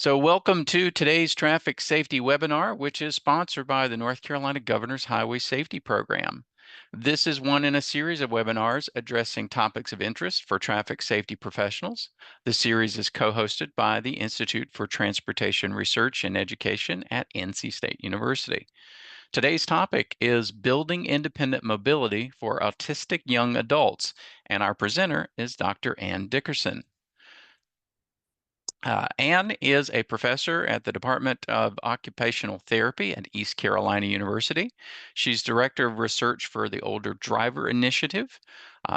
So welcome to today's traffic safety webinar, which is sponsored by the North Carolina Governor's Highway Safety Program. This is one in a series of webinars addressing topics of interest for traffic safety professionals. The series is co-hosted by the Institute for Transportation Research and Education at NC State University. Today's topic is building independent mobility for autistic young adults, and our presenter is Dr. Ann Dickerson. Ann is a professor at the Department of Occupational Therapy at East Carolina University. She's director of research for the Older Driver Initiative.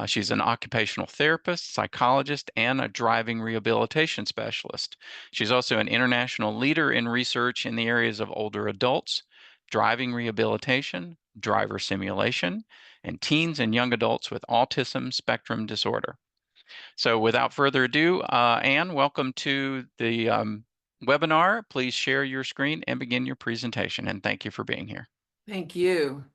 She's an occupational therapist, psychologist, and a driving rehabilitation specialist. She's also an international leader in research in the areas of older adults, driving rehabilitation, driver simulation, and teens and young adults with autism spectrum disorder. So without further ado, Ann, welcome to the webinar. Please share your screen and begin your presentation. And thank you for being here. Thank you.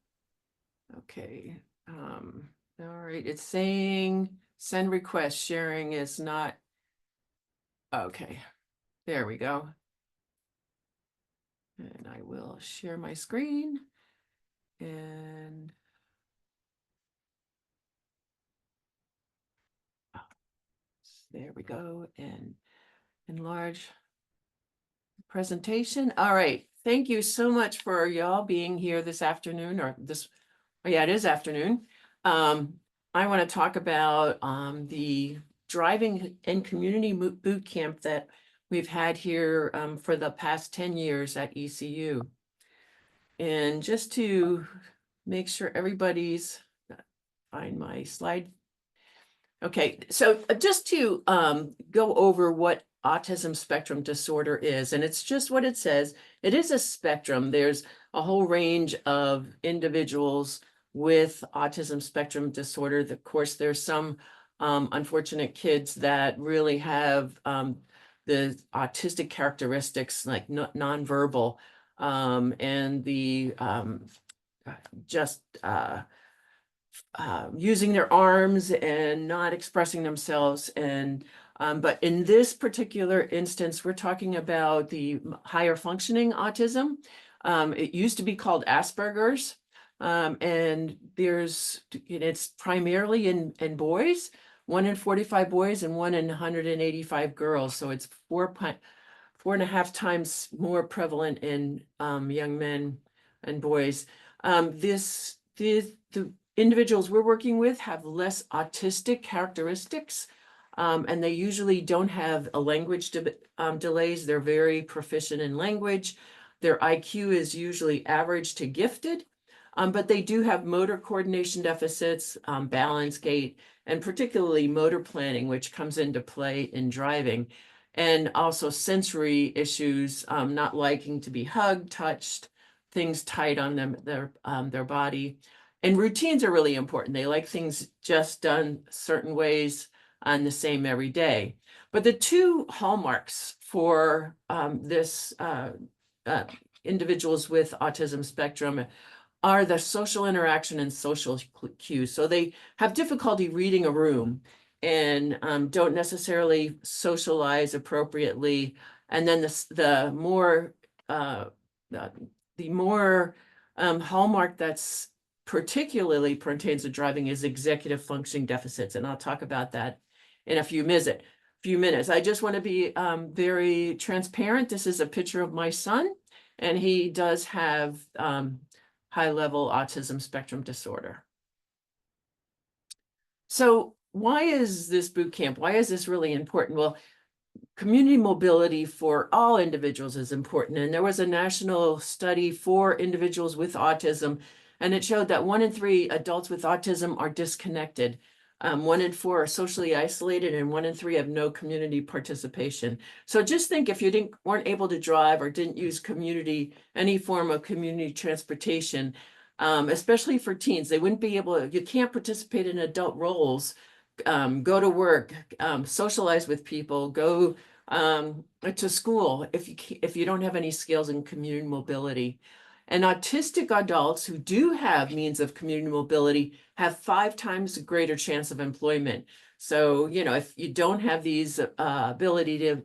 Okay. All right. It's saying send request. Sharing is not. Okay. There we go. And I will share my screen. And there we go. And enlarge presentation. All right. Thank you so much for y'all being here this afternoon, or this, oh yeah, it is afternoon. I want to talk about the driving and community boot camp that we've had here for the past 10 years at ECU. And just to make sure everybody's, find my slide. Okay, so just to go over what autism spectrum disorder is, and it's just what it says. It is a spectrum. There's a whole range of individuals with autism spectrum disorder. Of course, there's some unfortunate kids that really have the autistic characteristics, like nonverbal, and the just using their arms and not expressing themselves. And but in this particular instance, we're talking about the higher functioning autism. It used to be called Asperger's, and it's primarily in boys, 1 in 45 boys and 1 in 185 girls. So it's 4.5 times more prevalent in young men and boys. The individuals we're working with have less autistic characteristics, and they usually don't have a language delays. They're very proficient in language. Their IQ is usually average to gifted, but they do have motor coordination deficits, balance, gait, and particularly motor planning, which comes into play in driving, and also sensory issues, not liking to be hugged, touched, things tight on them, their body. And routines are really important. They like things just done certain ways and the same every day. But the two hallmarks for individuals with autism spectrum are the social interaction and social cues. So they have difficulty reading a room and don't necessarily socialize appropriately. And then the more hallmark that's particularly pertains to driving is executive functioning deficits. And I'll talk about that in a few minutes. I just want to be very transparent. This is a picture of my son, and he does have high-level autism spectrum disorder. So why is this boot camp? Why is this really important? Well, community mobility for all individuals is important. And there was a national study for individuals with autism, and it showed that 1 in 3 adults with autism are disconnected. 1 in 4 are socially isolated, and 1 in 3 have no community participation. So just think, if you weren't able to drive or didn't use any form of community transportation, especially for teens, they wouldn't be able to, you can't participate in adult roles, go to work, socialize with people, go to school if you don't have any skills in community mobility. And autistic adults who do have means of community mobility have 5 times a greater chance of employment. So, if you don't have these ability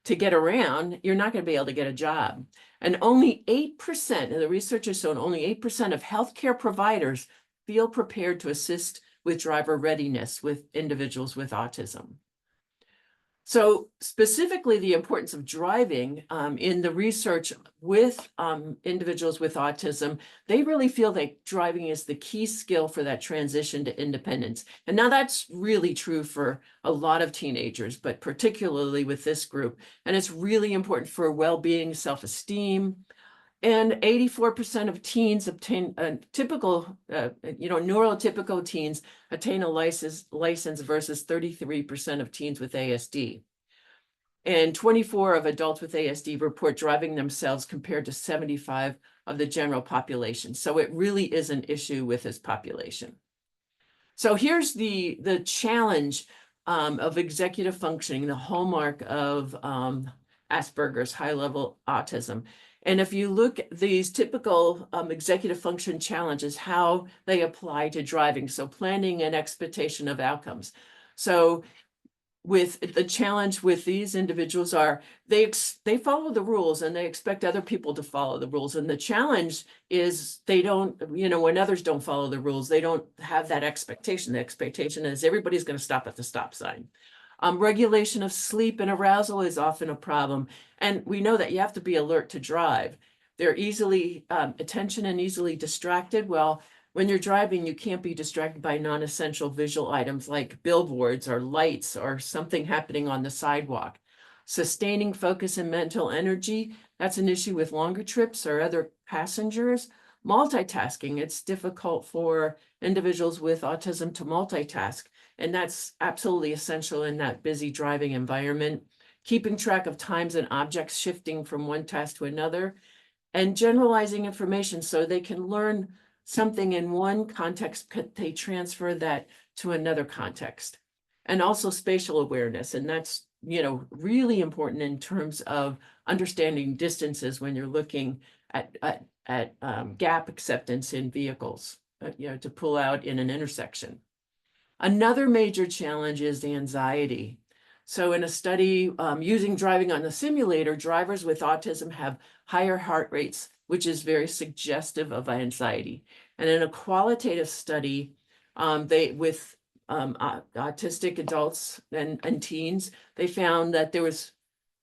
to get around, you're not going to be able to get a job. And only 8%, and the research has shown only 8% of healthcare providers feel prepared to assist with driver readiness with individuals with autism. So specifically the importance of driving in the research with individuals with autism, they really feel that driving is the key skill for that transition to independence. And now that's really true for a lot of teenagers, but particularly with this group. And it's really important for well-being, self-esteem. And 84% of teens obtain a typical, neurotypical teens attain a license versus 33% of teens with ASD. And 24 of adults with ASD report driving themselves compared to 75 of the general population. So it really is an issue with this population. So here's the challenge of executive functioning, the hallmark of Asperger's, high-level autism. And if you look at these typical executive function challenges, how they apply to driving, so planning and expectation of outcomes. So with the challenge with these individuals are they follow the rules and they expect other people to follow the rules. And the challenge is they don't, when others don't follow the rules, they don't have that expectation. The expectation is everybody's going to stop at the stop sign. Regulation of sleep and arousal is often a problem. And we know that you have to be alert to drive. They're easily attention and easily distracted. Well, when you're driving, you can't be distracted by non-essential visual items like billboards or lights or something happening on the sidewalk. Sustaining focus and mental energy, that's an issue with longer trips or other passengers. Multitasking, it's difficult for individuals with autism to multitask, and that's absolutely essential in that busy driving environment. Keeping track of times and objects shifting from one task to another, and generalizing information so they can learn something in one context, they transfer that to another context. And also spatial awareness. And that's, really important in terms of understanding distances when you're looking at gap acceptance in vehicles, to pull out in an intersection. Another major challenge is anxiety. So in a study using driving on the simulator, drivers with autism have higher heart rates, which is very suggestive of anxiety. And in a qualitative study, with autistic adults and teens, they found that there was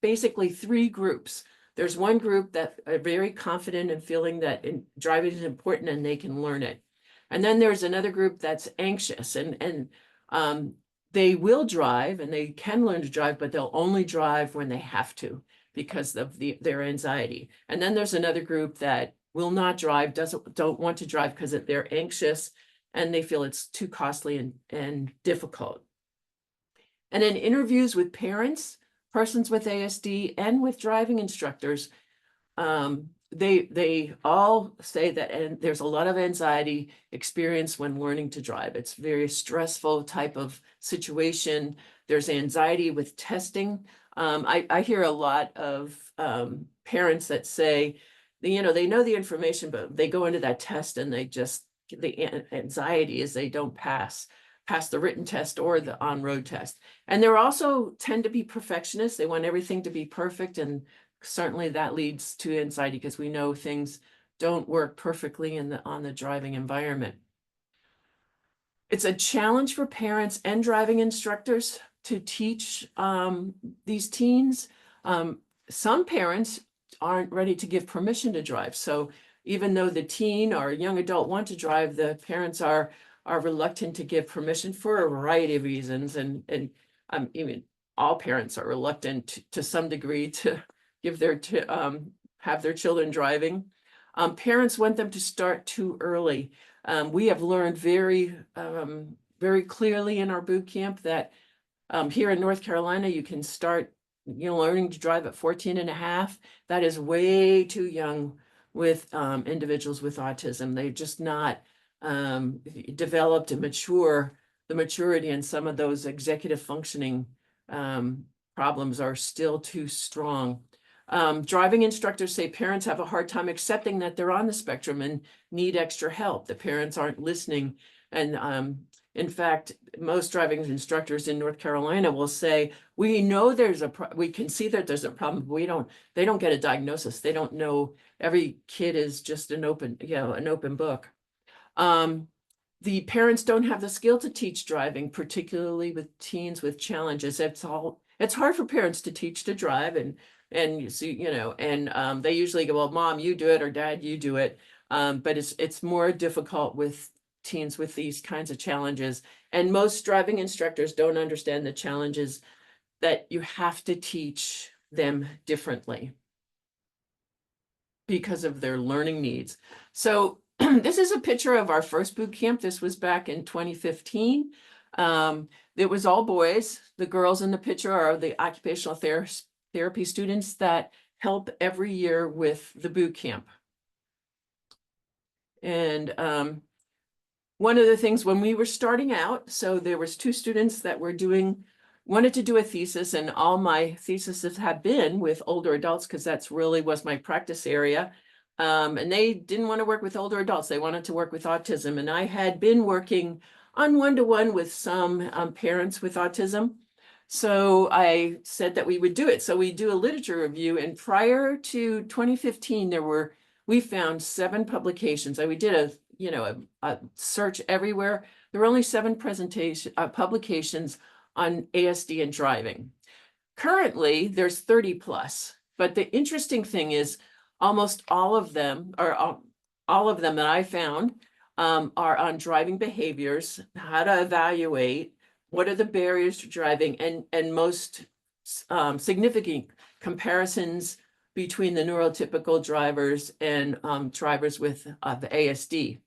basically 3 groups. There's one group that are very confident in feeling that driving is important and they can learn it. And then there's another group that's anxious and they will drive and they can learn to drive, but they'll only drive when they have to because of their anxiety. And then there's another group that will not drive, don't want to drive because they're anxious and they feel it's too costly and difficult. And in interviews with parents, persons with ASD, and with driving instructors, they all say that, and there's a lot of anxiety experienced when learning to drive. It's very stressful type of situation. There's anxiety with testing. I hear a lot of parents that say, they know the information, but they go into that test and the anxiety is they don't pass the written test or the on-road test. And they also tend to be perfectionists. They want everything to be perfect. And certainly that leads to anxiety because we know things don't work perfectly on the driving environment. It's a challenge for parents and driving instructors to teach these teens. Some parents aren't ready to give permission to drive. So even though the teen or young adult want to drive, the parents are reluctant to give permission for a variety of reasons. And even all parents are reluctant to some degree to give have their children driving. Parents want them to start too early. We have learned very clearly in our boot camp that here in North Carolina, you can start learning to drive at 14 and a half. That is way too young with individuals with autism. They've just not developed and the maturity, and some of those executive functioning problems are still too strong. Driving instructors say parents have a hard time accepting that they're on the spectrum and need extra help. The parents aren't listening, and In fact, most driving instructors in North Carolina will say, we know we can see that there's a problem, but they don't get a diagnosis. They don't know. Every kid is just an open book. The parents don't have the skill to teach driving, particularly with teens with challenges. It's hard for parents to teach to drive, and you see, they usually go, well, mom, you do it, or dad, you do it. But it's more difficult with teens with these kinds of challenges. And most driving instructors don't understand the challenges that you have to teach them differently because of their learning needs. So this is a picture of our first boot camp. This was back in 2015. It was all boys. The girls in the picture are the occupational therapy students that help every year with the boot camp. And one of the things when we were starting out, so there was 2 students that wanted to do a thesis, and all my theses have been with older adults because that's really was my practice area. And they didn't want to work with older adults. They wanted to work with autism. And I had been working on one-to-one with some parents with autism. So I said that we would do it. So we do a literature review. And prior to 2015, we found 7 publications. We did a search everywhere. There were only 7 publications on ASD and driving. Currently, there's 30 plus. But the interesting thing is almost all of them, or all of them that I found, are on driving behaviors, how to evaluate, what are the barriers to driving, and most significant comparisons between the neurotypical drivers and drivers with the ASD.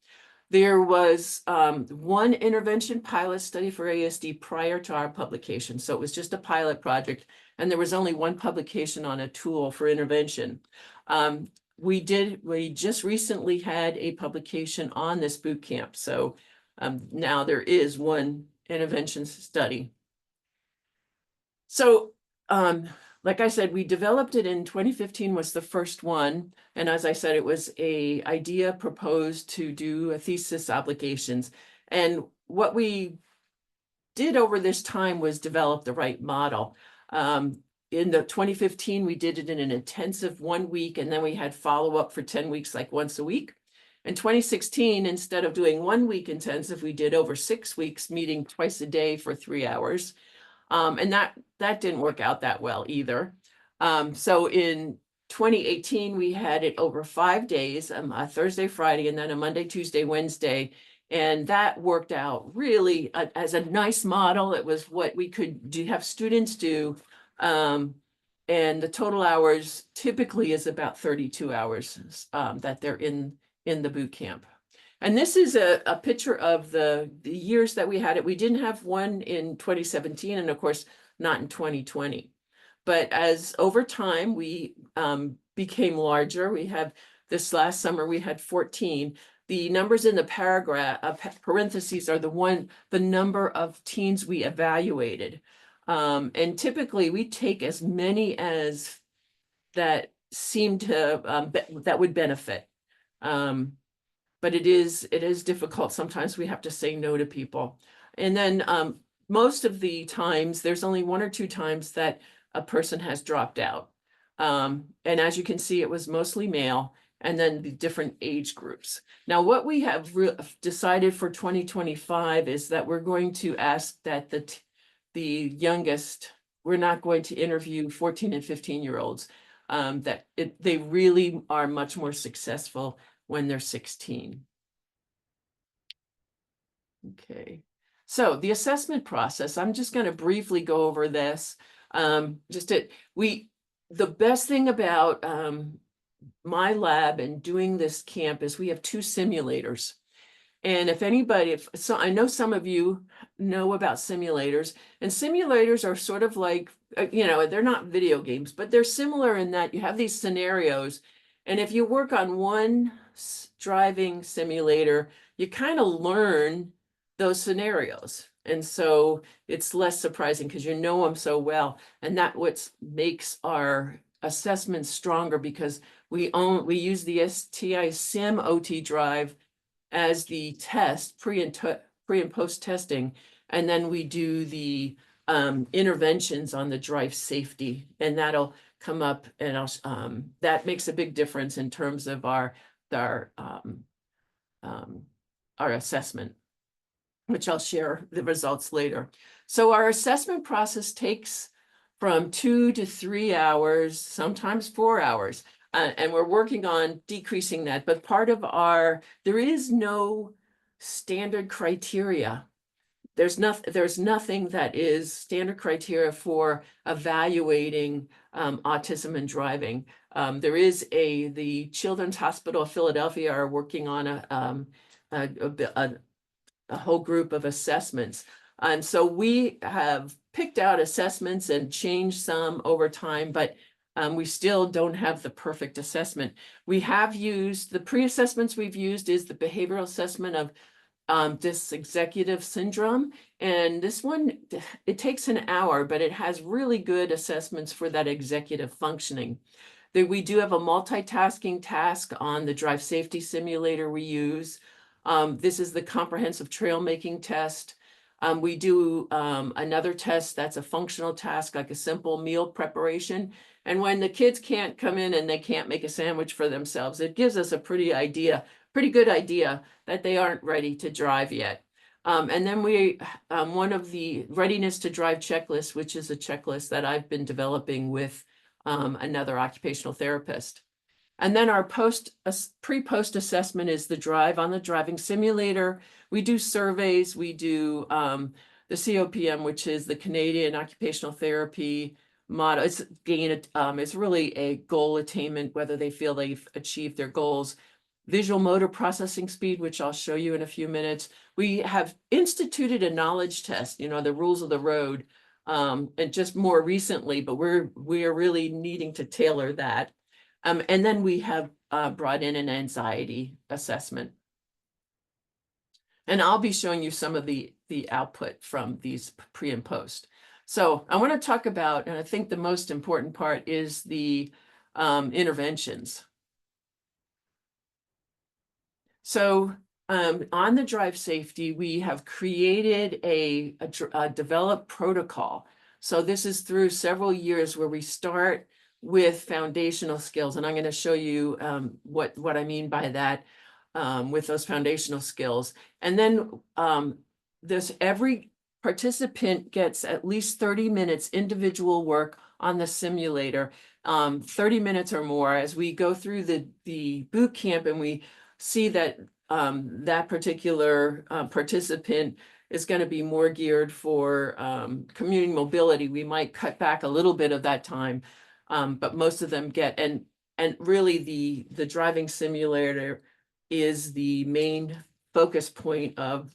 There was 1 intervention pilot study for ASD prior to our publication. So it was just a pilot project, and there was only 1 publication on a tool for intervention. We just recently had a publication on this boot camp. So now there is 1 intervention study. So like I said, we developed it in 2015 was the first one. And as I said, it was an idea proposed to do a thesis obligations. And what we did over this time was develop the right model. In the 2015, we did it in an intensive 1 week, and then we had follow-up for 10 weeks, like once a week. In 2016, instead of doing 1 week intensive, we did over 6 weeks, meeting twice a day for 3 hours. And that didn't work out that well either. So in 2018, we had it over 5 days, a Thursday, Friday, and then a Monday, Tuesday, Wednesday. And that worked out really as a nice model. It was what we could have students do. And the total hours typically is about 32 hours that they're in the boot camp. And this is a picture of the years that we had it. We didn't have one in 2017, and of course, not in 2020. But as over time, we became larger. We have this last summer, we had 14. The numbers in the parentheses are the number of teens we evaluated. And typically, we take as many as that seem to, that would benefit. But it is difficult. Sometimes we have to say no to people. And then most of the times, there's only 1 or 2 times that a person has dropped out. And as you can see, it was mostly male, and then the different age groups. Now, what we have decided for 2025 is that we're going to ask that the youngest, we're not going to interview 14 and 15-year-olds, they really are much more successful when they're 16. Okay, so the assessment process, I'm just going to briefly go over this. The best thing about my lab and doing this camp is we have 2 simulators. And so I know some of you know about simulators, and simulators are sort of like, they're not video games, but they're similar in that you have these scenarios. And if you work on one driving simulator, you kind of learn those scenarios. And so it's less surprising because you know them so well. And that what makes our assessment stronger, because we use the STI Sim OT drive as the test, pre and pre and post testing, and then we do the interventions on the drive safety, and that'll come up, and that makes a big difference in terms of our assessment, which I'll share the results later. So our assessment process takes from 2 to 3 hours, sometimes 4 hours. And we're working on decreasing that, but there is no standard criteria. There's nothing that is standard criteria for evaluating autism and driving. The Children's Hospital of Philadelphia are working on a whole group of assessments. And so we have picked out assessments and changed some over time, but we still don't have the perfect assessment. We have used, the pre-assessments we've used is the behavioral assessment of dysexecutive syndrome. And this one, it takes an hour, but it has really good assessments for that executive functioning. We do have a multitasking task on the drive safety simulator we use. This is the comprehensive trail making test. We do another test that's a functional task, like a simple meal preparation. And when the kids can't come in and they can't make a sandwich for themselves, it gives us a pretty good idea that they aren't ready to drive yet. And then one of the readiness to drive checklists, which is a checklist that I've been developing with another occupational therapist. And then our pre-post assessment is the drive on the driving simulator. We do surveys, we do the COPM, which is the Canadian Occupational Therapy Model. It's really a goal attainment, whether they feel they've achieved their goals. Visual motor processing speed, which I'll show you in a few minutes. We have instituted a knowledge test, the rules of the road, and just more recently, but we are really needing to tailor that. And then we have brought in an anxiety assessment. And I'll be showing you some of the output from these pre and post. So I want to talk about, and I think the most important part is the interventions. So on the drive safety, we have created a developed protocol. So this is through several years where we start with foundational skills. And I'm going to show you what I mean by that with those foundational skills. And then every participant gets at least 30 minutes individual work on the simulator, 30 minutes or more, as we go through the boot camp, and we see that that particular participant is going to be more geared for commuting mobility. We might cut back a little bit of that time, but most of them get, and really the driving simulator is the main focus point of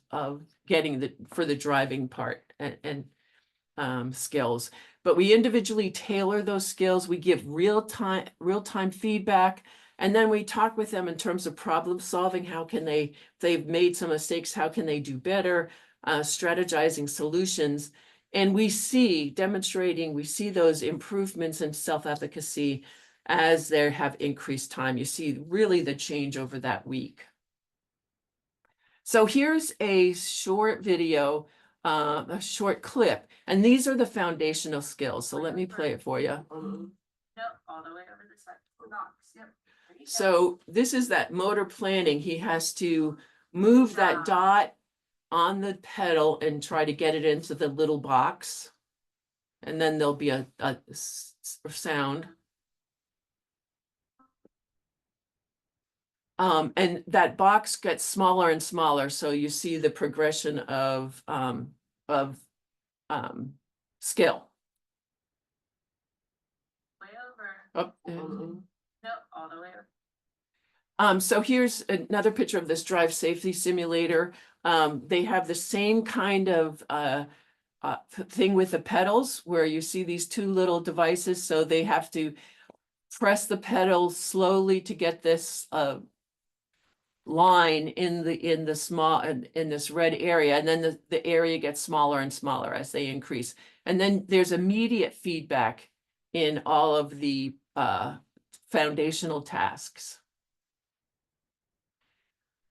getting for the driving part and skills. But we individually tailor those skills. We give real-time feedback. And then we talk with them in terms of problem solving. How can if they've made some mistakes, how can they do better? Strategizing solutions. And we see those improvements in self-efficacy as they have increased time. You see really the change over that week. So here's a short video, a short clip, and these are the foundational skills. So let me play it for you. Nope, all the way over the side. Yep. So this is that motor planning. He has to move that dot on the pedal and try to get it into the little box. And then there'll be a sound. And that box gets smaller and smaller. So you see the progression of skill. Way over. Oh, Nope, all the way over. So here's another picture of this drive safety simulator. They have the same kind of thing with the pedals, where you see these two little devices. So they have to press the pedal slowly to get this line in this red area, and then the area gets smaller and smaller as they increase. And then there's immediate feedback in all of the foundational tasks.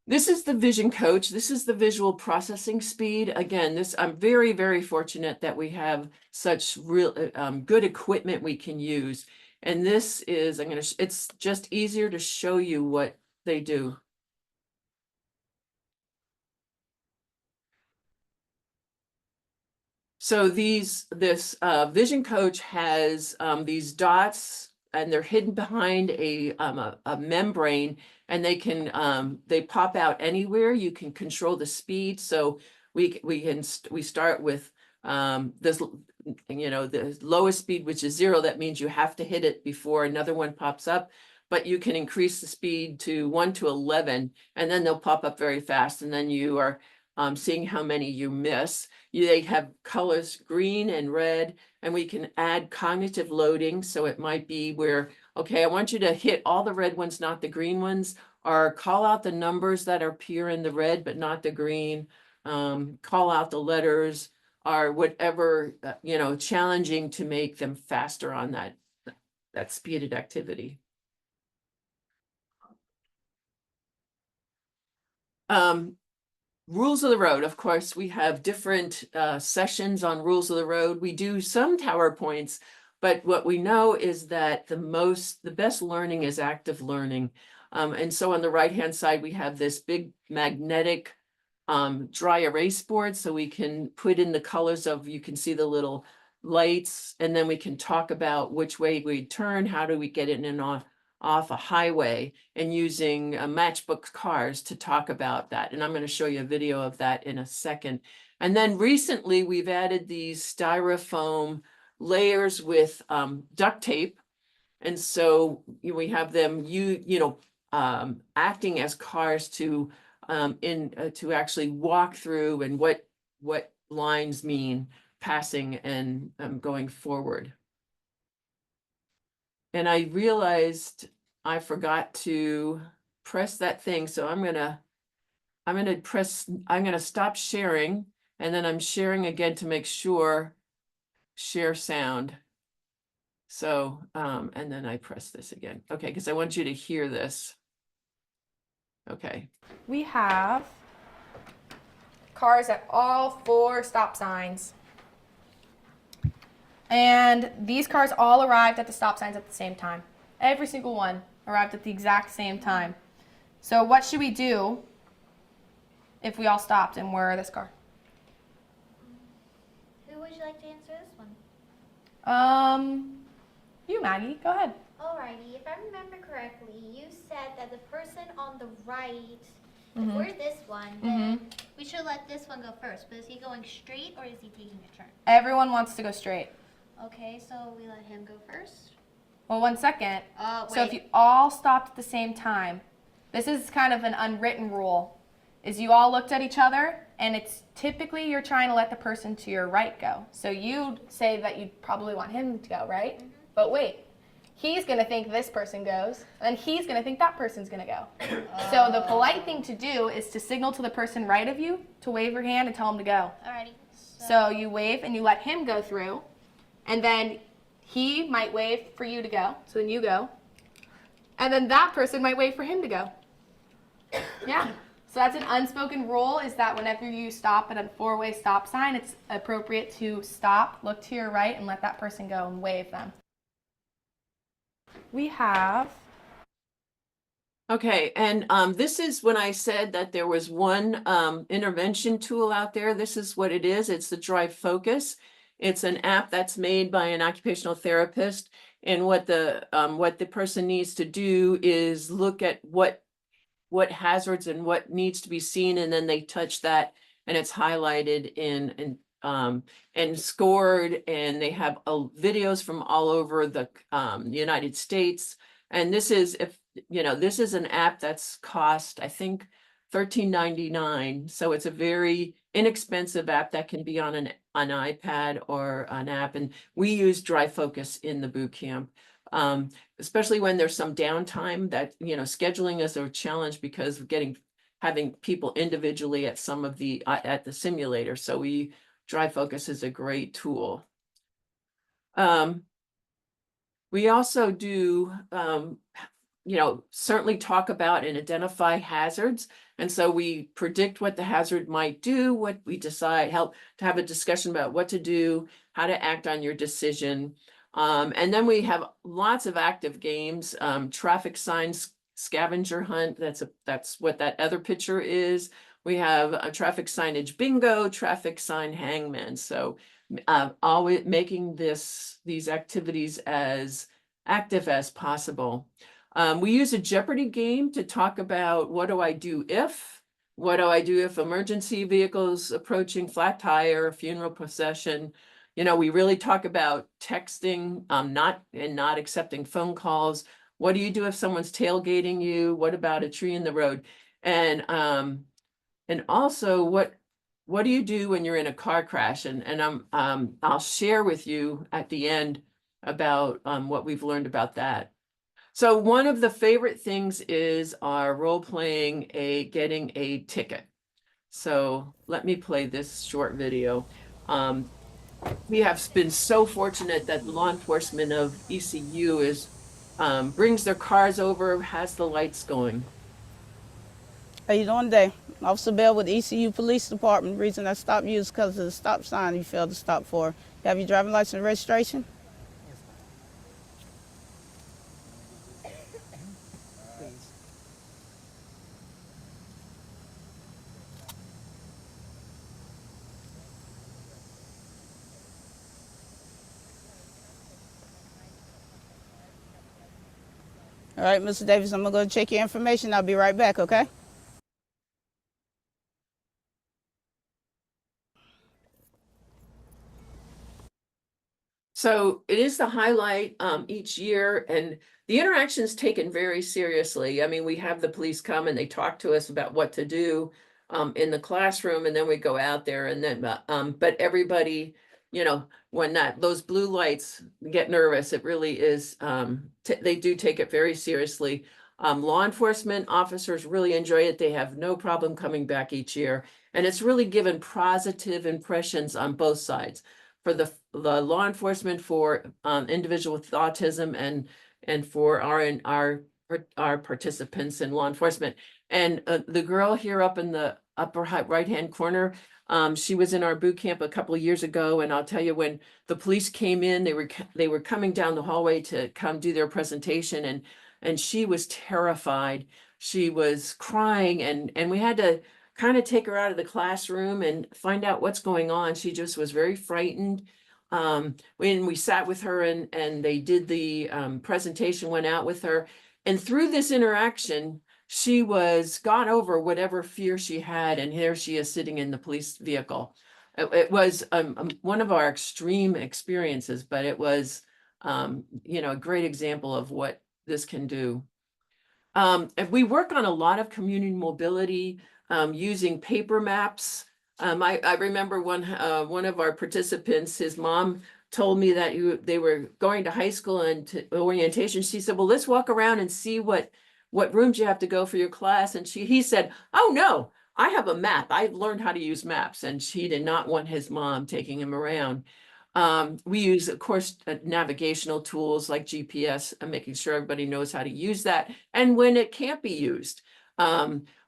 This is the vision coach. This is the visual processing speed. Again, I'm very, very fortunate that we have such real good equipment we can use. And this is, it's just easier to show you what they do. So this vision coach has these dots, and they're hidden behind a membrane, and they pop out anywhere. You can control the speed. So we start with this, the lowest speed, which is 0. That means you have to hit it before another one pops up. But you can increase the speed to 1 to 11, and then they'll pop up very fast. And then you are seeing how many you miss. They have colors green and red, and we can add cognitive loading. So it might be where, okay, I want you to hit all the red ones, not the green ones, or call out the numbers that appear in the red, but not the green. Call out the letters, or whatever, challenging to make them faster on that speeded activity. Rules of the road. Of course, we have different sessions on rules of the road. We do some PowerPoints, but what we know is that the best learning is active learning. And so on the right-hand side, we have this big magnetic dry erase board, so we can put in the colors of, you can see the little lights, and then we can talk about which way we turn, how do we get in and off a highway, and using matchbook cars to talk about that. And I'm going to show you a video of that in a second. And then recently we've added these styrofoam layers with duct tape. And so we have them acting as cars to actually walk through, and what lines mean passing and going forward. And I realized I forgot to press that thing. So I'm gonna stop sharing, and then I'm sharing again to make sure share sound. So, and then I press this again. Okay, because I want you to hear this. Okay. We have cars at all 4 stop signs. And these cars all arrived at the stop signs at the same time. Every single one arrived at the exact same time. So what should we do if we all stopped and were this car? Who would you like to answer this one? You, Maggie, go ahead. Alrighty, if I remember correctly, you said that the person on the right, if we're this one, then we should let this one go first. But is he going straight or is he taking a turn? Everyone wants to go straight. Okay, so we let him go first. Well, 1 second. Wait. So if you all stopped at the same time, this is kind of an unwritten rule, is you all looked at each other, and it's typically you're trying to let the person to your right go. So you say that you probably want him to go, right? But wait, he's going to think this person goes, and he's going to think that person's going to go. So the polite thing to do is to signal to the person right of you to wave your hand and tell him to go. Alrighty. So you wave and you let him go through, and then he might wave for you to go, so then you go. And then that person might wait for him to go. Yeah. So that's an unspoken rule, is that whenever you stop at a 4-way stop sign, it's appropriate to stop, look to your right, and let that person go and wave them. We have... Okay, and this is when I said that there was one intervention tool out there. This is what it is. It's the Drive Focus. It's an app that's made by an occupational therapist. And what the person needs to do is look at what hazards and what needs to be seen, and then they touch that, and it's highlighted and scored, and they have videos from all over the United States. And this is, this is an app that's cost, I think, $13.99. So it's a very inexpensive app that can be on an iPad or an app. And we use Drive Focus in the boot camp, especially when there's some downtime that, scheduling is a challenge because of having people individually at some of the, at the simulator. So Drive Focus is a great tool. We also do, certainly talk about and identify hazards. And so we predict what the hazard might do, what we decide, help to have a discussion about what to do, how to act on your decision. And then we have lots of active games, traffic signs, scavenger hunt. That's what that other picture is. We have a traffic signage bingo, traffic sign hangman. So always making these activities as active as possible. We use a Jeopardy game to talk about what do I do if emergency vehicles approaching, flat tire, funeral procession. You know, we really talk about texting, not accepting phone calls. What do you do if someone's tailgating you? What about a tree in the road? And also what do you do when you're in a car crash? And I'll share with you at the end about what we've learned about that. So one of the favorite things is our role-playing getting a ticket. So let me play this short video. We have been so fortunate that law enforcement of ECU brings their cars over, has the lights going. How you doing today? Officer Bell with the ECU Police Department. Reason I stopped you is because of the stop sign you failed to stop for. You have your driving license and registration? All right, Mr. Davis, I'm going to go check your information. I'll be right back, okay? So it is the highlight each year, and the interaction is taken very seriously. I mean, we have the police come and they talk to us about what to do in the classroom, and then we go out there, and then but everybody, you know, when those blue lights get nervous, it really is they do take it very seriously. Law enforcement officers really enjoy it. They have no problem coming back each year, and it's really given positive impressions on both sides. For the law enforcement, for individuals with autism, and for our participants in law enforcement. And the girl here up in the upper right-hand corner, she was in our boot camp a couple of years ago, and I'll tell you, when the police came in, they were coming down the hallway to come do their presentation, and she was terrified. She was crying, and we had to kind of take her out of the classroom and find out what's going on. She just was very frightened. When we sat with her and they did the presentation, went out with her, and through this interaction, she got over whatever fear she had, and here she is sitting in the police vehicle. It was one of our extreme experiences, but it was you know, a great example of what this can do. And we work on a lot of community mobility using paper maps. I remember one of our participants, his mom told me that they were going to high school and to orientation. She said, well, let's walk around and see what rooms you have to go for your class. And he said, oh no, I have a map. I've learned how to use maps. And she did not want his mom taking him around. We use, of course, navigational tools like GPS, and making sure everybody knows how to use that and when it can't be used.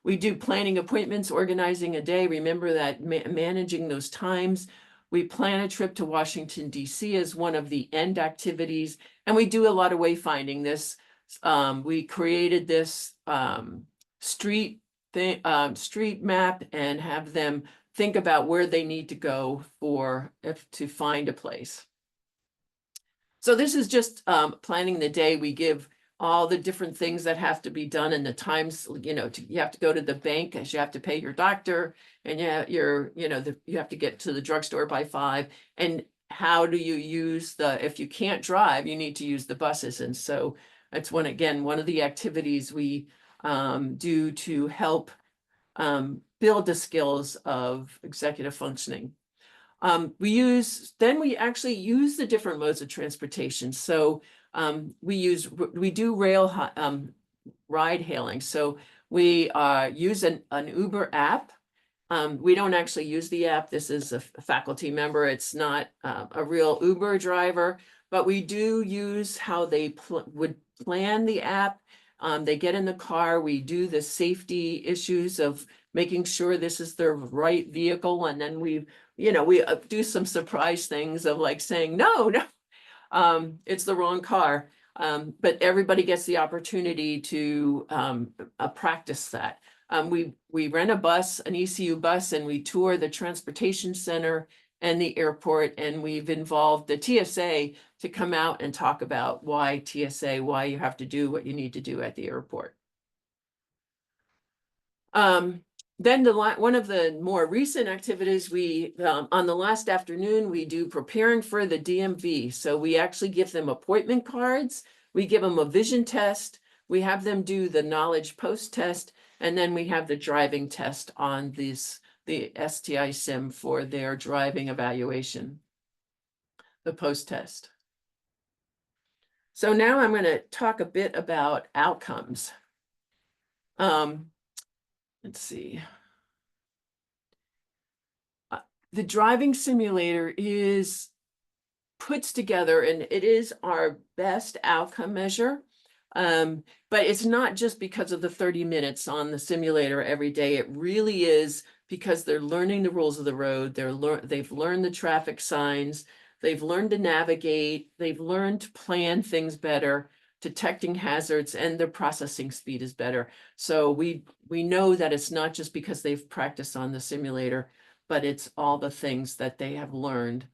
We do planning appointments, organizing a day. Remember that managing those times. We plan a trip to Washington, D.C. as one of the end activities, and we do a lot of wayfinding. We created this street map and have them think about where they need to go to find a place. So this is just planning the day. We give all the different things that have to be done and the times, you know, you have to go to the bank because you have to pay your doctor, and you have to get to the drugstore by 5. And how do you use if you can't drive, you need to use the buses. And so that's one of the activities we do to help build the skills of executive functioning. We actually use the different modes of transportation. So we do rail ride hailing. So we use an Uber app. We don't actually use the app. This is a faculty member. It's not a real Uber driver, but we do use how they would plan the app. They get in the car, we do the safety issues of making sure this is the right vehicle, and then we do some surprise things of like saying, no, it's the wrong car. But everybody gets the opportunity to practice that. We rent a bus, an ECU bus, and we tour the transportation center and the airport, and we've involved the TSA to come out and talk about why TSA, why you have to do what you need to do at the airport. Then one of the more recent activities on the last afternoon, we do preparing for the DMV. So we actually give them appointment cards. We give them a vision test. We have them do the knowledge post test. And then we have the driving test on the STI sim for their driving evaluation, the post test. So now I'm going to talk a bit about outcomes. Let's see. The driving simulator puts together, and it is our best outcome measure. But it's not just because of the 30 minutes on the simulator every day. It really is because they're learning the rules of the road. They've learned the traffic signs. They've learned to navigate. They've learned to plan things better, detecting hazards, and their processing speed is better. So we know that it's not just because they've practiced on the simulator, but it's all the things that they have learned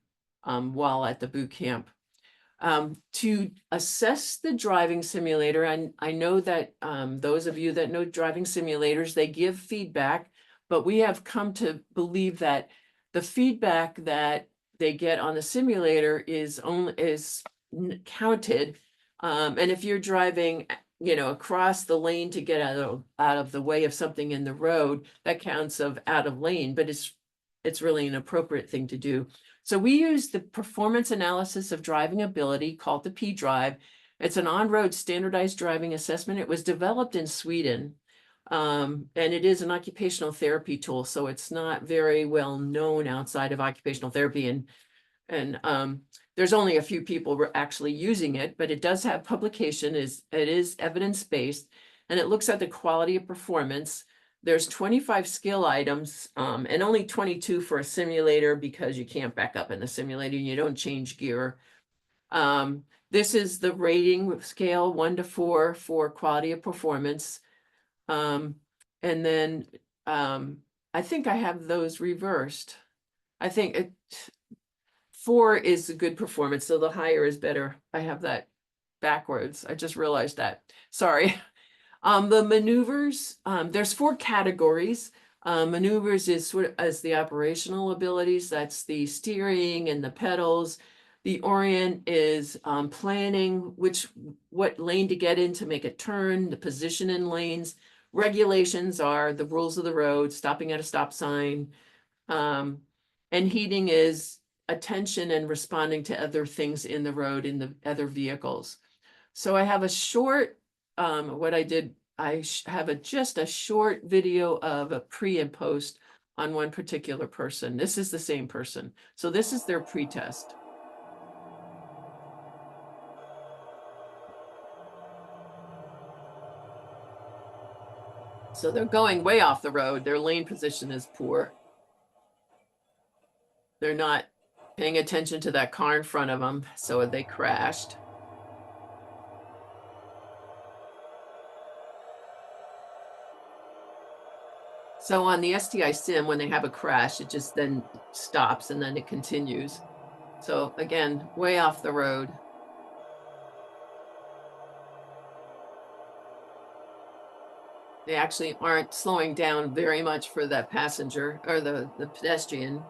while at the boot camp. To assess the driving simulator, and I know that those of you that know driving simulators, they give feedback, but we have come to believe that the feedback that they get on the simulator is counted. And if you're driving, across the lane to get out of the way of something in the road, that counts of out of lane, but it's really an appropriate thing to do. So we use the performance analysis of driving ability called the P-Drive. It's an on-road standardized driving assessment. It was developed in Sweden, and it is an occupational therapy tool. So it's not very well known outside of occupational therapy, and there's only a few people actually using it, but it does have publication. It is evidence-based, and it looks at the quality of performance. There's 25 skill items, and only 22 for a simulator because you can't back up in the simulator. You don't change gear. This is the rating scale 1 to 4 for quality of performance. And then I think I have those reversed. I think 4 is a good performance, so the higher is better. I have that backwards. I just realized that. Sorry. The maneuvers, there's 4 categories. Maneuvers is sort of as the operational abilities. That's the steering and the pedals. The orient is planning what lane to get in to make a turn, the position in lanes. Regulations are the rules of the road, stopping at a stop sign. And heating is attention and responding to other things in the road, in the other vehicles. So I have a short, what I did, I have just a short video of a pre and post on one particular person. This is the same person. So this is their pre-test. So they're going way off the road. Their lane position is poor. They're not paying attention to that car in front of them, so they crashed. So on the STI sim, when they have a crash, it just then stops and then it continues. So again, way off the road. They actually aren't slowing down very much for that passenger or the pedestrian.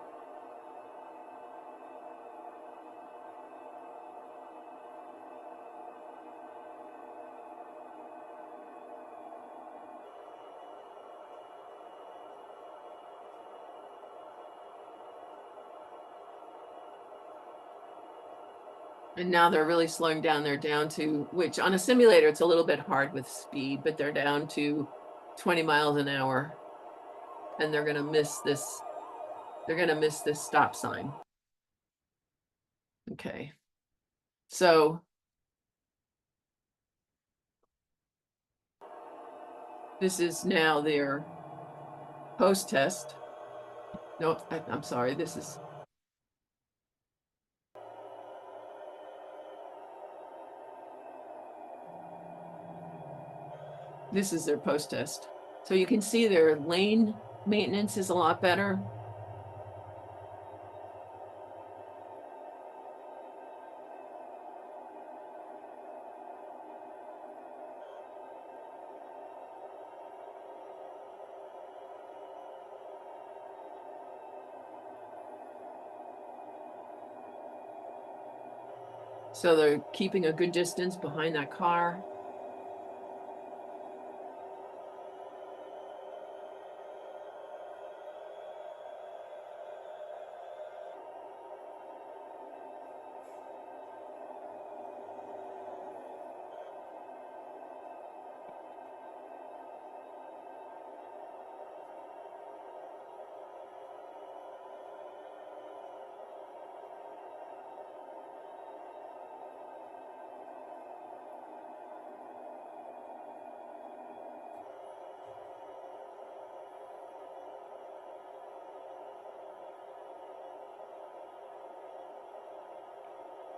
And now they're really slowing down. They're down to, which on a simulator, it's a little bit hard with speed, but they're down to 20 miles an hour. And they're going to miss this. They're going to miss this stop sign. Okay. So This is now their post-test. No, I'm sorry, this is. This is their post-test. So you can see their lane maintenance is a lot better. So they're keeping a good distance behind that car.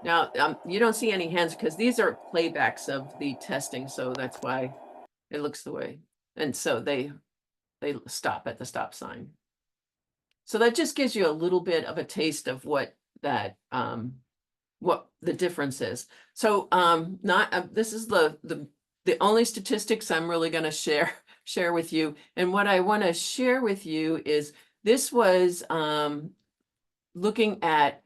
Now, you don't see any hands because these are playbacks of the testing, so that's why it looks the way. And so they stop at the stop sign. So that just gives you a little bit of a taste of what that what the difference is. So this is the only statistics I'm really going to share with you. And what I want to share with you is this was looking at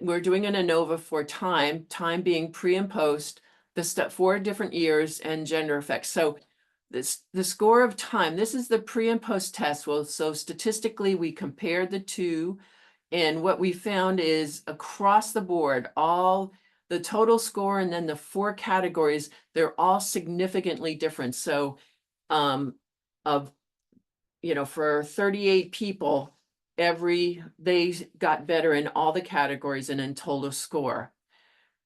we're doing an ANOVA for time being pre and post, the 4 different years and gender effects. So the score of time, this is the pre and post test. Well, so statistically we compared the two, and what we found is across the board, all the total score and then the 4 categories, they're all significantly different. So for 38 people, they got better in all the categories and in total score.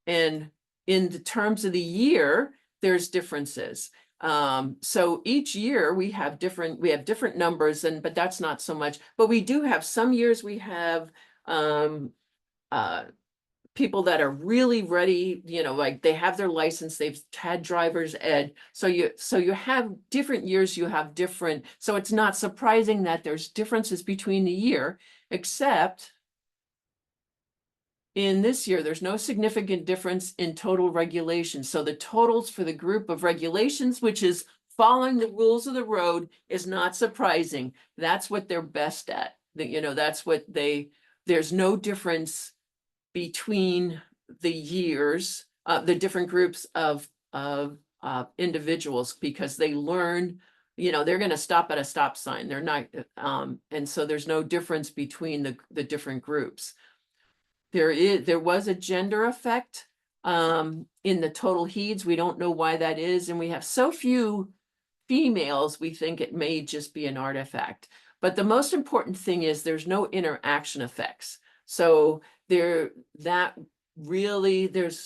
And in the terms of the year, there's differences. So each year we have different numbers, but that's not so much. But we do have some years we have people that are really ready, like they have their license, they've had driver's ed. So you have different years, you have different, so it's not surprising that there's differences between the year, except in this year, there's no significant difference in total regulations. So the totals for the group of regulations, which is following the rules of the road, is not surprising. That's what they're best at. That's what there's no difference between the years, the different groups of individuals, because they learn, they're going to stop at a stop sign. They're not, and so there's no difference between the different groups. There was a gender effect in the total HEEDs. We don't know why that is, and we have so few females, we think it may just be an artifact. But the most important thing is there's no interaction effects. So there's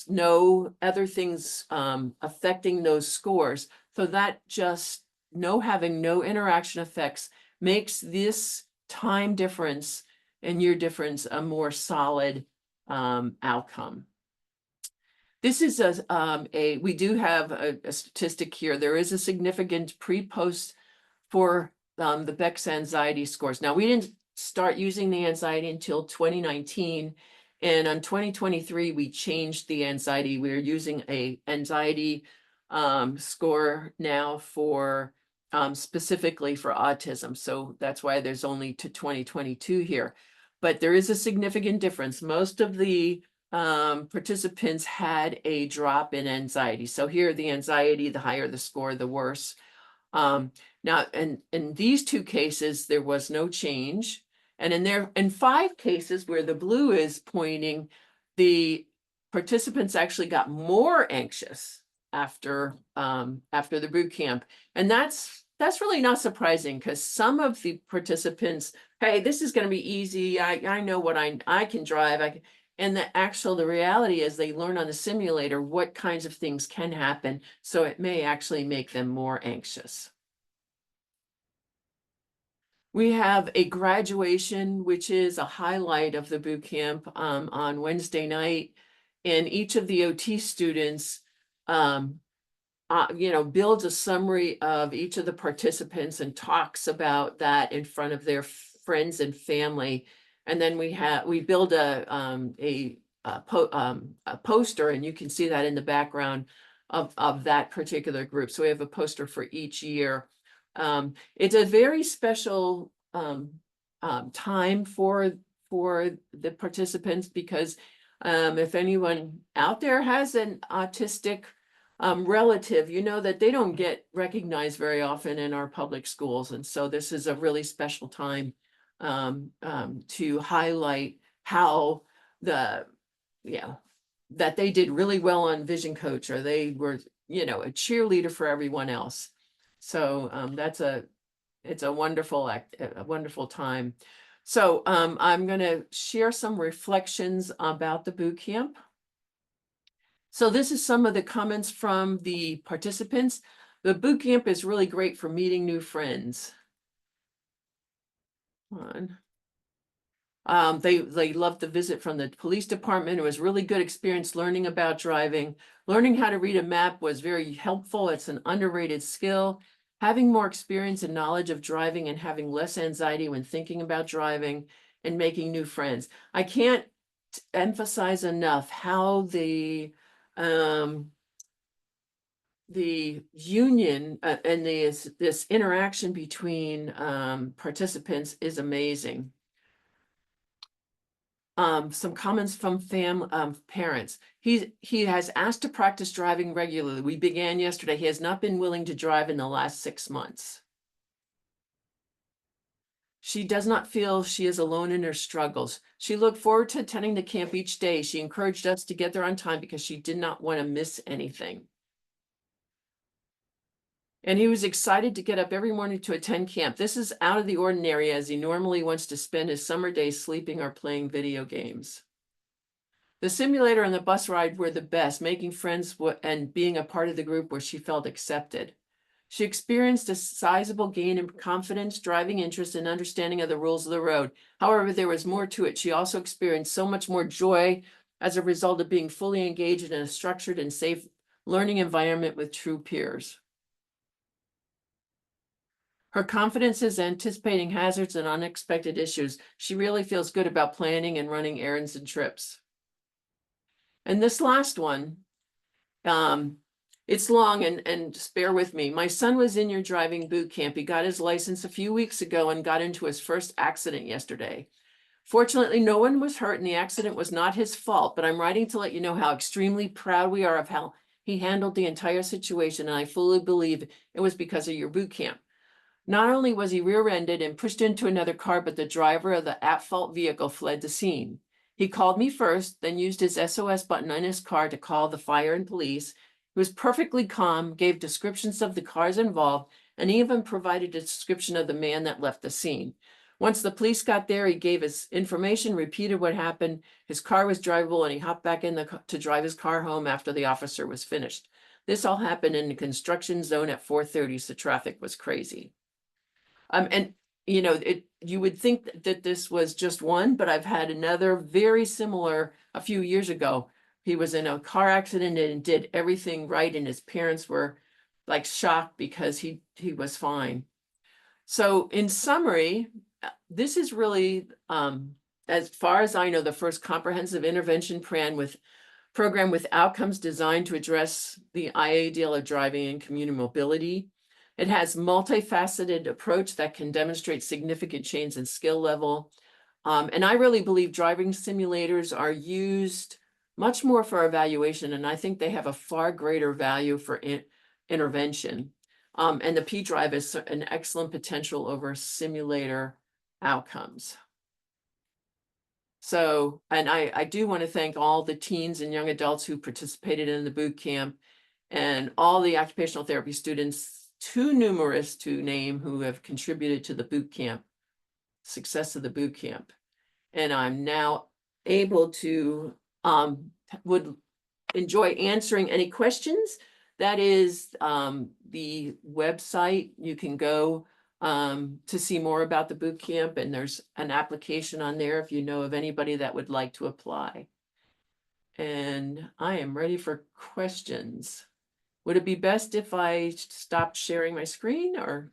no other things affecting those scores. So that just having no interaction effects makes this time difference and year difference a more solid outcome. This is we do have a statistic here. There is a significant pre-post for the Beck's anxiety scores. Now, we didn't start using the anxiety until 2019. And on 2023, we changed the anxiety. We're using a anxiety score now for specifically for autism. So that's why there's only to 2022 here. But there is a significant difference. Most of the participants had a drop in anxiety. So here, the anxiety, the higher the score, the worse. Now, in these 2 cases, there was no change. And in 5 cases where the blue is pointing, the participants actually got more anxious after the boot camp. And that's really not surprising, because some of the participants, hey, this is going to be easy. I know what I can drive. And the reality is they learn on the simulator what kinds of things can happen. So it may actually make them more anxious. We have a graduation, which is a highlight of the boot camp, on Wednesday night. And each of the OT students, builds a summary of each of the participants and talks about that in front of their friends and family. And then we build a poster, and you can see that in the background of that particular group. So we have a poster for each year. It's a very special time for the participants, because if anyone out there has an autistic relative, you know that they don't get recognized very often in our public schools. And so this is a really special time to highlight how that they did really well on Vision Coach, or they were, a cheerleader for everyone else. So it's a wonderful a wonderful time. So I'm going to share some reflections about the boot camp. So this is some of the comments from the participants. The boot camp is really great for meeting new friends. They loved the visit from the police department. It was really good experience learning about driving. Learning how to read a map was very helpful. It's an underrated skill. Having more experience and knowledge of driving, and having less anxiety when thinking about driving, and making new friends. I can't emphasize enough how the union and this interaction between participants is amazing. Some comments from parents. He has asked to practice driving regularly. We began yesterday. He has not been willing to drive in the last 6 months. She does not feel she is alone in her struggles. She looked forward to attending the camp each day. She encouraged us to get there on time because she did not want to miss anything. And he was excited to get up every morning to attend camp. This is out of the ordinary, as he normally wants to spend his summer days sleeping or playing video games. The simulator and the bus ride were the best, making friends and being a part of the group where she felt accepted. She experienced a sizable gain in confidence, driving interest, and understanding of the rules of the road. However, there was more to it. She also experienced so much more joy as a result of being fully engaged in a structured and safe learning environment with true peers. Her confidence is anticipating hazards and unexpected issues. She really feels good about planning and running errands and trips. And this last one, it's long, and just bear with me. My son was in your driving boot camp. He got his license a few weeks ago and got into his first accident yesterday. Fortunately, no one was hurt and the accident was not his fault, but I'm writing to let you know how extremely proud we are of how he handled the entire situation, and I fully believe it was because of your boot camp. Not only was he rear-ended and pushed into another car, but the driver of the at-fault vehicle fled the scene. He called me first, then used his SOS button on his car to call the fire and police. He was perfectly calm, gave descriptions of the cars involved, and even provided a description of the man that left the scene. Once the police got there, he gave his information, repeated what happened. His car was drivable, and he hopped back in to drive his car home after the officer was finished. This all happened in the construction zone at 4:30, so traffic was crazy. And you would think that this was just one, but I've had another very similar a few years ago. He was in a car accident and did everything right, and his parents were like shocked because he was fine. So in summary, this is really, as far as I know, the first comprehensive intervention program with outcomes designed to address the IADL of driving and community mobility. It has multifaceted approach that can demonstrate significant change in skill level. And I really believe driving simulators are used much more for evaluation, and I think they have a far greater value for intervention. And the P-Drive is an excellent potential over simulator outcomes. So, and I do want to thank all the teens and young adults who participated in the boot camp, and all the occupational therapy students, too numerous to name, who have contributed to the boot camp, success of the boot camp. And I'm now able to, would enjoy answering any questions. That is the website. You can go to see more about the boot camp, and there's an application on there if you know of anybody that would like to apply. And I am ready for questions. Would it be best if I stopped sharing my screen, or?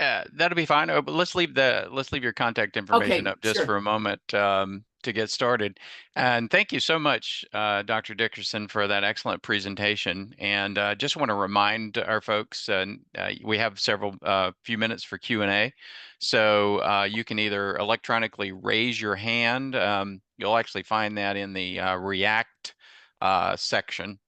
That'll be fine. Oh, but let's leave your contact information Okay, up just sure. for a moment to get started. And thank you so much, Dr. Dickerson, for that excellent presentation. And just want to remind our folks, we have several few minutes for Q&A. So you can either electronically raise your hand. You'll actually find that in the React section.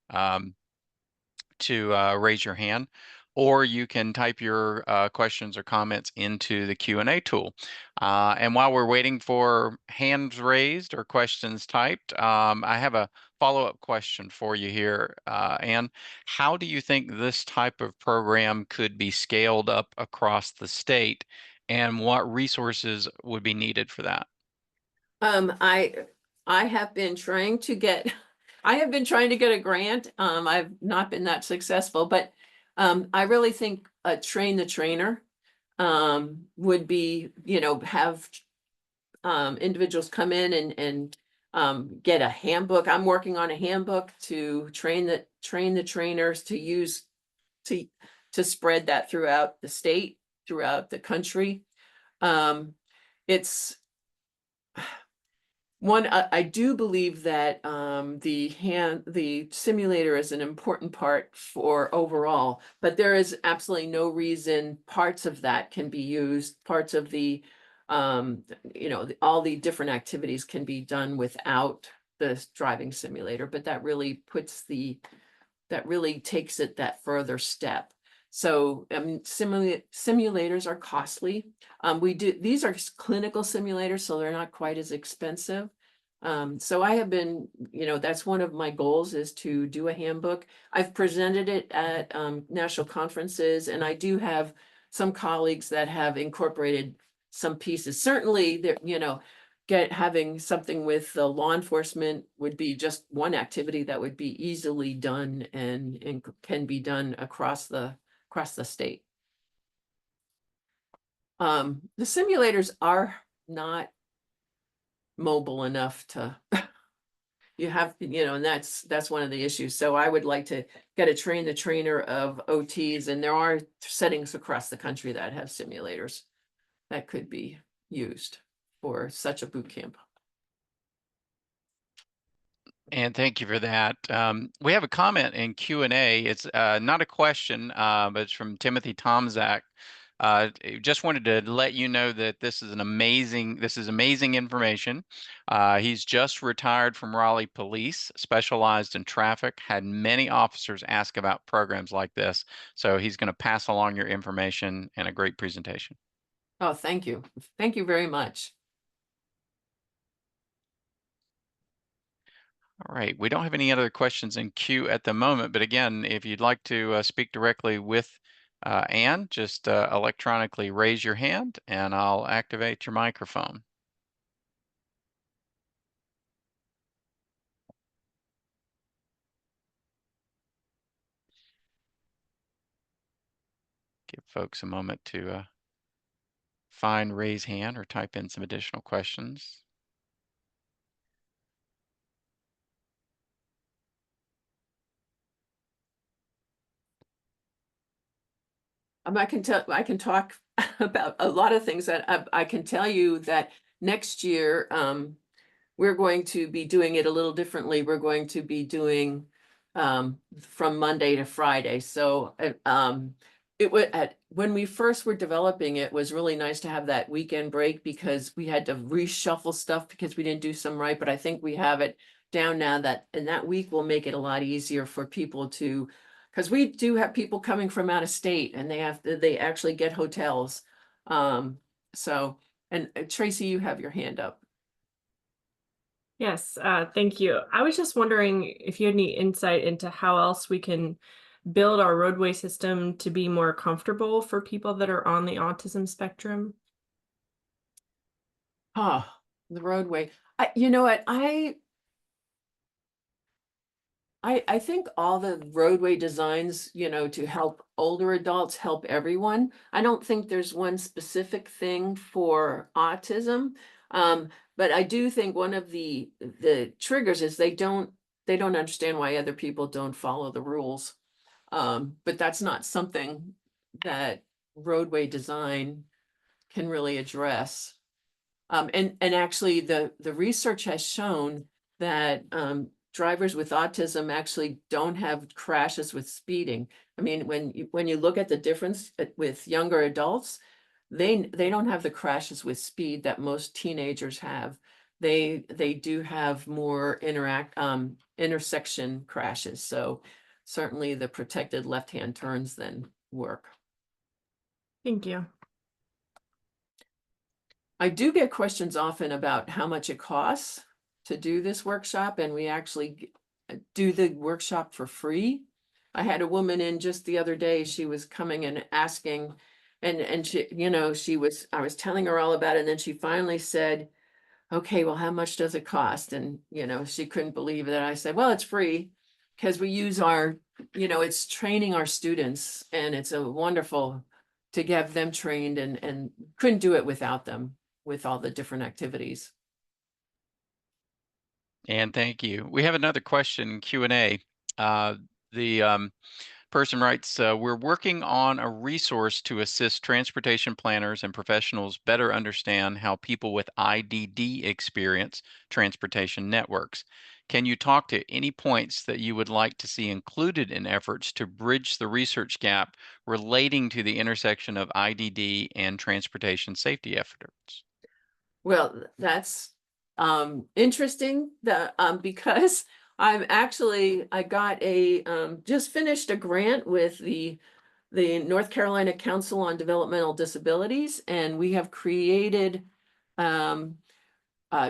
To raise your hand, or you can type your questions or comments into the Q&A tool. And while we're waiting for hands raised or questions typed, I have a follow-up question for you here, Anne. How do you think this type of program could be scaled up across the state, and what resources would be needed for that? I have been trying to get a grant. I've not been that successful, but I really think a train the trainer would be, have individuals come in and get a handbook. I'm working on a handbook to train the trainers to use to spread that throughout the state, throughout the country. It's one, I do believe that the simulator is an important part for overall, but there is absolutely no reason parts of that can be used, parts of the all the different activities can be done without the driving simulator, but that really takes it that further step. So simulators are costly. These are clinical simulators, so they're not quite as expensive. So I have been, that's one of my goals, is to do a handbook. I've presented it at national conferences, and I do have some colleagues that have incorporated some pieces. Certainly, having something with the law enforcement would be just one activity that would be easily done and can be done across the state. The simulators are not mobile enough to you have, and that's one of the issues. So I would like to get a train the trainer of OTs, and there are settings across the country that have simulators that could be used for such a boot camp. And thank you for that. We have a comment in Q&A. It's not a question, but it's from Timothy Tomzak. Just wanted to let you know that this is amazing information. He's just retired from Raleigh Police, specialized in traffic, had many officers ask about programs like this. So he's going to pass along your information, and a great presentation. Oh, thank you. Thank you very much. All right, we don't have any other questions in queue at the moment, but again, if you'd like to speak directly with Anne, just electronically raise your hand and I'll activate your microphone. Give folks a moment to find raise hand or type in some additional questions. I can talk about a lot of things. That I can tell you that next year, we're going to be doing it a little differently. We're going to be doing from Monday to Friday. So when we first were developing it was really nice to have that weekend break, because we had to reshuffle stuff because we didn't do some right. But I think we have it down now, and that week will make it a lot easier for people to, because we do have people coming from out of state, and they actually get hotels. So, and Tracy, you have your hand up. Yes, thank you. I was just wondering if you had any insight into how else we can build our roadway system to be more comfortable for people that are on the autism spectrum. The roadway. You know what? I think all the roadway designs, you know, to help older adults, help everyone. I don't think there's one specific thing for autism. But I do think one of the triggers is they don't understand why other people don't follow the rules. But that's not something that roadway design can really address. And actually the research has shown that drivers with autism actually don't have crashes with speeding. I mean, when you look at the difference with younger adults, they don't have the crashes with speed that most teenagers have. They do have more intersection crashes. So certainly the protected left-hand turns then work. Thank you. I do get questions often about how much it costs to do this workshop, and we actually do the workshop for free. I had a woman in just the other day, she was coming and asking, and she, you know, I was telling her all about it, and then she finally said, okay, well, how much does it cost? And, you know, she couldn't believe it. I said, well, it's free because we use our, you know, it's training our students, and it's a wonderful to have them trained, and couldn't do it without them with all the different activities. And thank you. We have another question, Q&A. The person writes, we're working on a resource to assist transportation planners and professionals better understand how people with IDD experience transportation networks. Can you talk to any points that you would like to see included in efforts to bridge the research gap relating to the intersection of IDD and transportation safety efforts? Well, that's interesting because I got just finished a grant with the North Carolina Council on Developmental Disabilities, and we have created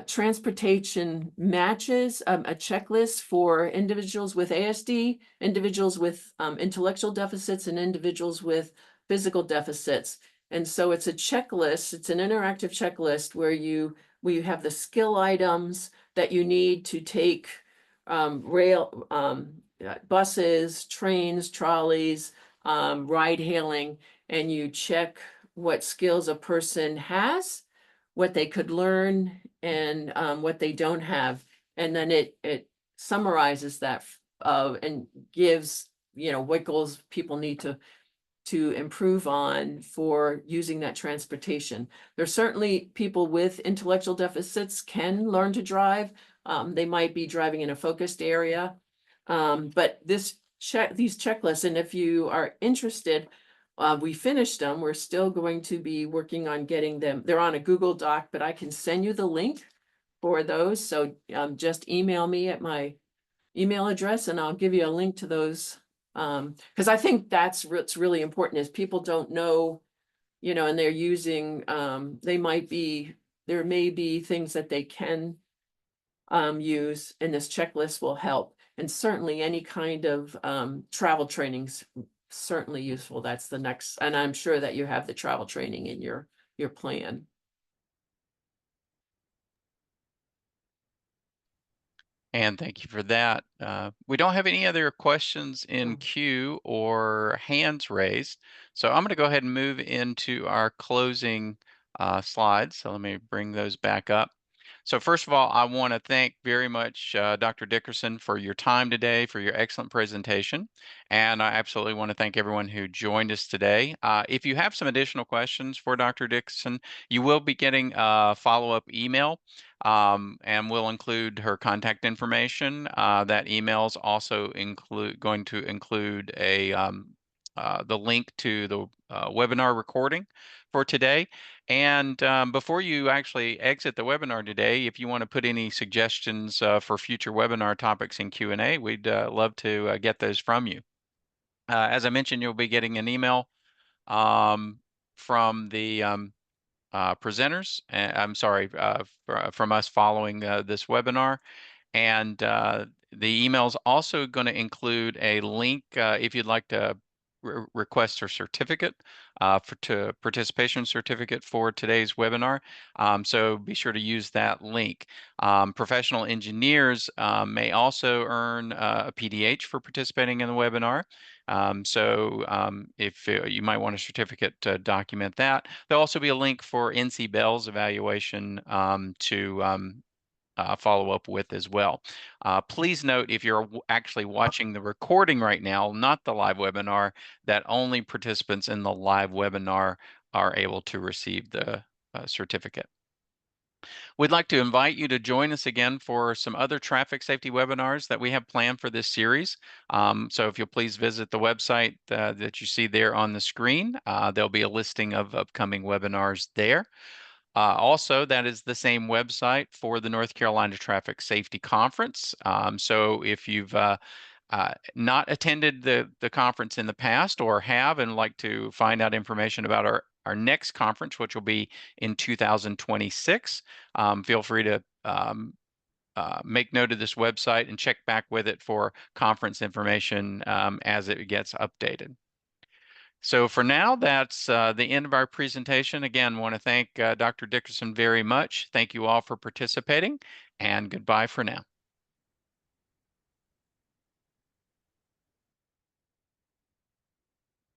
transportation matches, a checklist for individuals with ASD, individuals with intellectual deficits, and individuals with physical deficits. And so it's a checklist, it's an interactive checklist where you have the skill items that you need to take buses, trains, trolleys, ride hailing, and you check what skills a person has, what they could learn, and what they don't have. And then it summarizes that and gives, you know, what goals people need to improve on for using that transportation. There's certainly people with intellectual deficits can learn to drive. They might be driving in a focused area. But these checklists, and if you are interested, we finished them. We're still going to be working on getting them. They're on a Google Doc, but I can send you the link for those. So just email me at my email address and I'll give you a link to those. Because I think that's what's really important is people don't know, you know, and they're using, there may be things that they can use, and this checklist will help. And certainly any kind of travel training's certainly useful. That's the next, and I'm sure that you have the travel training in your plan. And thank you for that. We don't have any other questions in Oh. queue or hands raised. So I'm going to go ahead and move into our closing slides. So let me bring those back up. So first of all, I want to thank very much Dr. Dickerson for your time today, for your excellent presentation. And I absolutely want to thank everyone who joined us today. If you have some additional questions for Dr. Dickerson, you will be getting a follow-up email. And we'll include her contact information. That email is also going to include the link to the webinar recording for today. And before you actually exit the webinar today, if you want to put any suggestions for future webinar topics in Q&A, we'd love to get those from you. As I mentioned, you'll be getting an email from the presenters. I'm sorry, from us following this webinar. And the email is also going to include a link if you'd like to request a certificate to participation certificate for today's webinar. So be sure to use that link. Professional engineers may also earn a PDH for participating in the webinar. If you might want a certificate to document that. There'll also be a link for NC Bell's evaluation to follow up with as well. Please note, if you're actually watching the recording right now, not the live webinar, that only participants in the live webinar are able to receive the certificate. We'd like to invite you to join us again for some other traffic safety webinars that we have planned for this series. So if you'll please visit the website that you see there on the screen, there'll be a listing of upcoming webinars there. Also, that is the same website for the North Carolina Traffic Safety Conference. So if you've not attended the conference in the past or have and like to find out information about our next conference, which will be in 2026, feel free to make note of this website and check back with it for conference information as it gets updated. So for now, that's the end of our presentation. Again, want to thank Dr. Dickerson very much. Thank you all for participating, and goodbye for now.